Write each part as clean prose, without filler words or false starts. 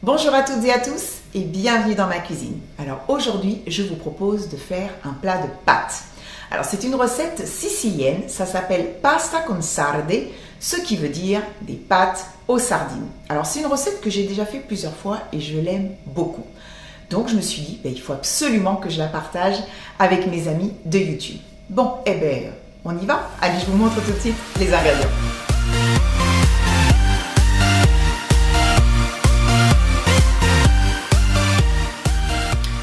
Bonjour à toutes et à tous et bienvenue dans ma cuisine. Alors aujourd'hui, je vous propose de faire un plat de pâtes. Alors c'est une recette sicilienne, ça s'appelle pasta con sarde, ce qui veut dire des pâtes aux sardines. Alors c'est une recette que j'ai déjà fait plusieurs fois et je l'aime beaucoup. Donc je me suis dit, il faut absolument que je la partage avec mes amis de YouTube. Bon, on y va? Allez, je vous montre tout de suite les ingrédients.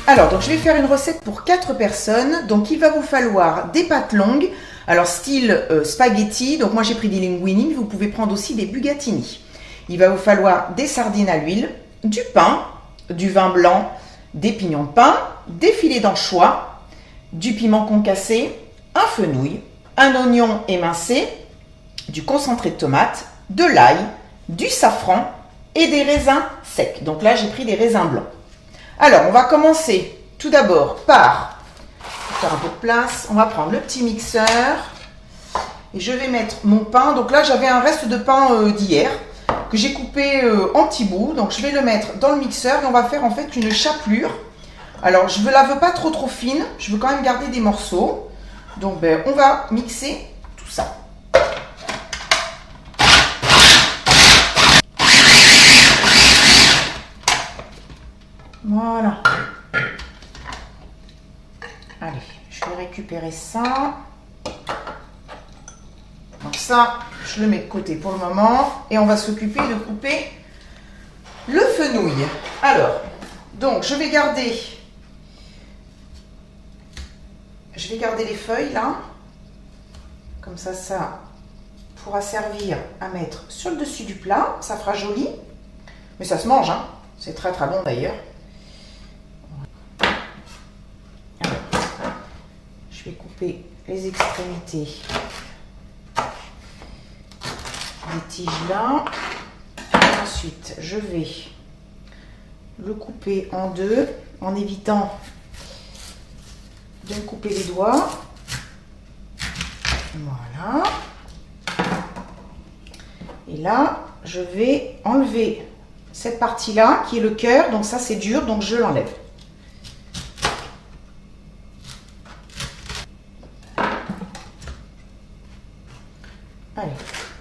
Alors, donc je vais faire une recette pour 4 personnes. Donc, il va vous falloir des pâtes longues, alors style spaghetti. Donc, moi j'ai pris des linguini, mais vous pouvez prendre aussi des bucatini. Il va vous falloir des sardines à l'huile, du pain, du vin blanc, des pignons de pain, des filets d'anchois, du piment concassé, un fenouil, un oignon émincé, du concentré de tomate, de l'ail, du safran et des raisins secs. Donc là, j'ai pris des raisins blancs. Alors, on va commencer tout d'abord par faire un peu de place. On va prendre le petit mixeur et je vais mettre mon pain. Donc là, j'avais un reste de pain d'hier que j'ai coupé en petits bouts. Donc, je vais le mettre dans le mixeur et on va faire en fait une chapelure. Alors, je ne la veux pas trop fine. Je veux quand même garder des morceaux. Donc, on va mixer tout ça. Voilà. Allez, je vais récupérer ça. Donc ça, je le mets de côté pour le moment. Et on va s'occuper de couper le fenouil. Alors, donc je vais garder les feuilles là. Comme ça, ça pourra servir à mettre sur le dessus du plat. Ça fera joli. Mais ça se mange, hein. C'est très bon d'ailleurs. Je vais couper les extrémités des tiges là. Ensuite, je vais le couper en deux en évitant de me couper les doigts. Voilà. Et là, je vais enlever cette partie-là qui est le cœur. Donc ça, c'est dur, donc je l'enlève.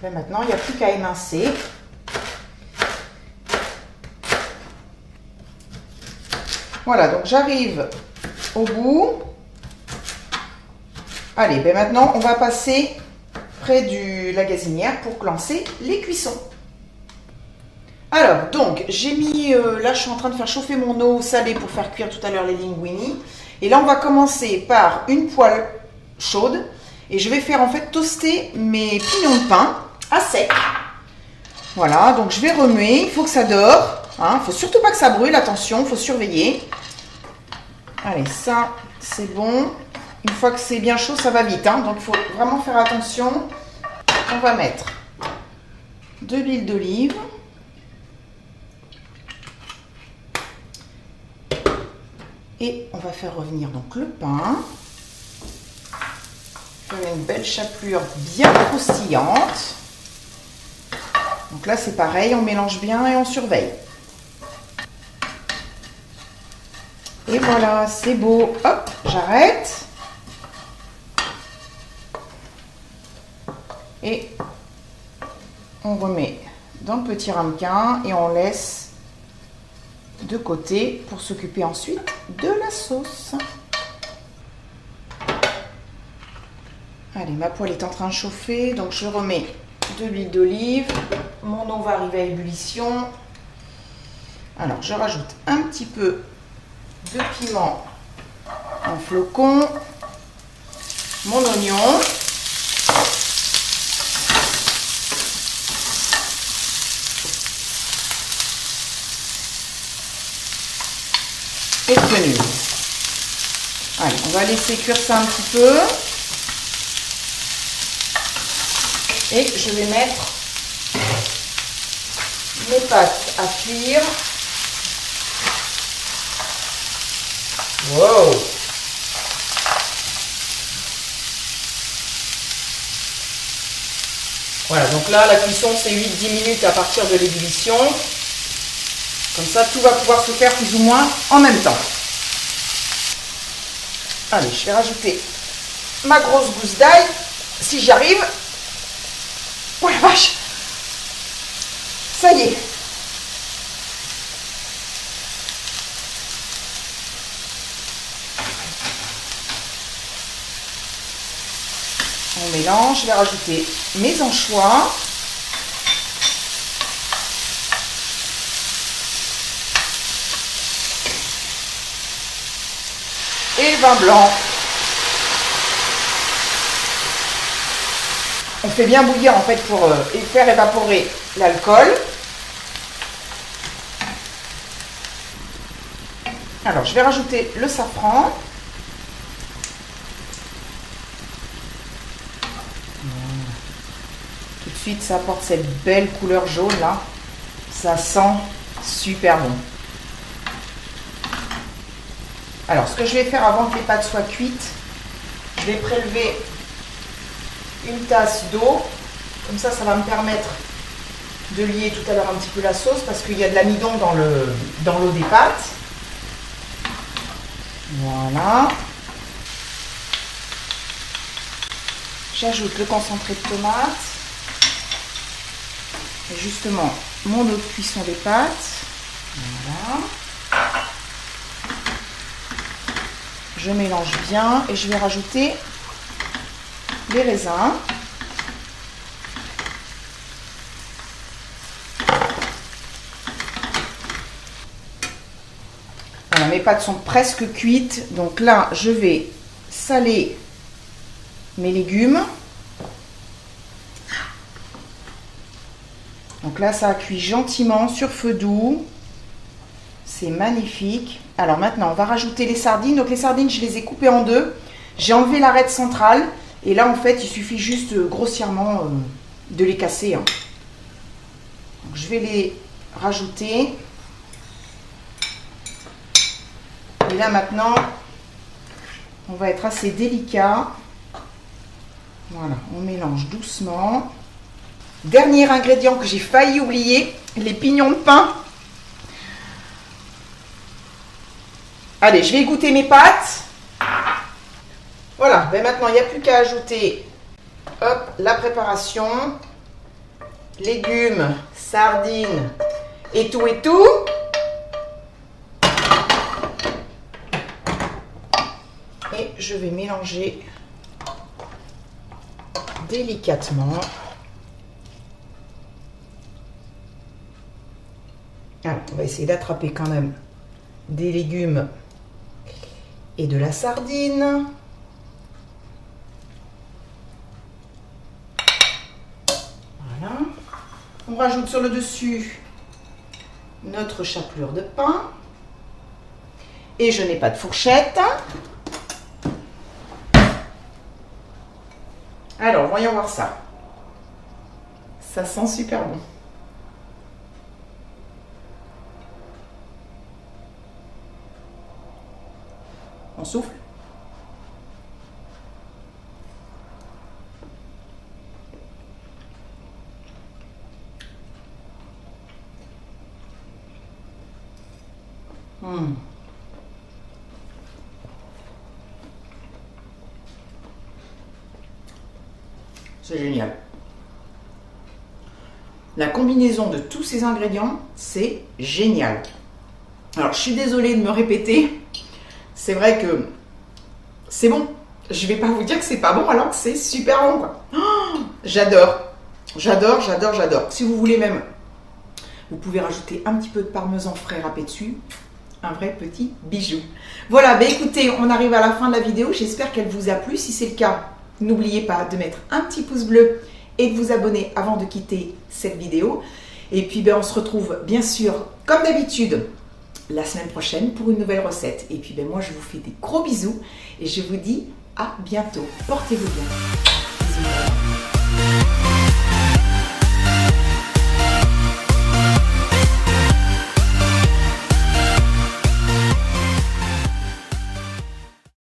Allez, maintenant, il n'y a plus qu'à émincer. Voilà, donc j'arrive au bout. Allez, maintenant, on va passer près de la gazinière pour lancer les cuissons. Alors, donc, j'ai mis... là, je suis en train de faire chauffer mon eau salée pour faire cuire tout à l'heure les linguini. Et là, on va commencer par une poêle chaude. Et je vais faire en fait toaster mes pignons de pain à sec. Voilà, donc je vais remuer. Il faut que ça dore. Il ne faut surtout pas que ça brûle, attention, il faut surveiller. Allez, ça, c'est bon. Une fois que c'est bien chaud, ça va vite. Donc il faut vraiment faire attention. On va mettre de l'huile d'olive. Et on va faire revenir donc le pain. On a une belle chapelure bien croustillante. Donc là, c'est pareil, on mélange bien et on surveille. Et voilà, c'est beau. Hop, j'arrête. Et on remet dans le petit ramequin et on laisse de côté pour s'occuper ensuite de la sauce. Allez, ma poêle est en train de chauffer, donc je remets de l'huile d'olive. Mon eau va arriver à ébullition. Alors, je rajoute un petit peu de piment en flocons, mon oignon. Et le fenouil. Allez, on va laisser cuire ça un petit peu. Et je vais mettre mes pâtes à cuire. Wow! Voilà, donc là, la cuisson, c'est 8-10 minutes à partir de l'ébullition. Comme ça, tout va pouvoir se faire plus ou moins en même temps. Allez, je vais rajouter ma grosse gousse d'ail, si j'y arrive. Oh la vache! Ça y est. On mélange, je vais rajouter mes anchois. Et vin blanc. On fait bien bouillir en fait pour faire évaporer l'alcool. Alors je vais rajouter le safran. Tout de suite ça apporte cette belle couleur jaune là. Ça sent super bon. Alors, ce que je vais faire avant que les pâtes soient cuites, je vais prélever une tasse d'eau. Comme ça, ça va me permettre de lier tout à l'heure un petit peu la sauce parce qu'il y a de l'amidon dans l'eau des pâtes. Voilà. J'ajoute le concentré de tomate. Et justement, mon eau de cuisson des pâtes. Voilà. Je mélange bien et je vais rajouter les raisins. Voilà, mes pâtes sont presque cuites. Donc là, je vais saler mes légumes. Donc là, ça a cuit gentiment sur feu doux. C'est magnifique. Alors maintenant, on va rajouter les sardines. Donc les sardines, je les ai coupées en deux. J'ai enlevé l'arête centrale. Et là, en fait, il suffit juste grossièrement de les casser. Donc, je vais les rajouter. Et là, maintenant, on va être assez délicat. Voilà, on mélange doucement. Dernier ingrédient que j'ai failli oublier, les pignons de pain. Allez, je vais égoutter mes pâtes. Voilà, ben maintenant il n'y a plus qu'à ajouter la préparation. Légumes, sardines et tout et tout. Et je vais mélanger délicatement. Alors, on va essayer d'attraper quand même des légumes et de la sardine. Voilà. On rajoute sur le dessus notre chapelure de pain. Et je n'ai pas de fourchette. Alors, voyons voir ça. Ça sent super bon. On souffle. C'est génial. La combinaison de tous ces ingrédients, c'est génial. Alors, je suis désolée de me répéter. C'est vrai que c'est bon. Je vais pas vous dire que c'est pas bon alors que c'est super bon, quoi. Oh, j'adore. J'adore, j'adore, j'adore. Si vous voulez même, vous pouvez rajouter un petit peu de parmesan frais râpé dessus. Un vrai petit bijou. Voilà, bah écoutez, on arrive à la fin de la vidéo. J'espère qu'elle vous a plu. Si c'est le cas, n'oubliez pas de mettre un petit pouce bleu et de vous abonner avant de quitter cette vidéo. Et puis, ben, on se retrouve bien sûr, comme d'habitude, la semaine prochaine pour une nouvelle recette. Et puis, ben, moi, je vous fais des gros bisous et je vous dis à bientôt. Portez-vous bien. Bisous.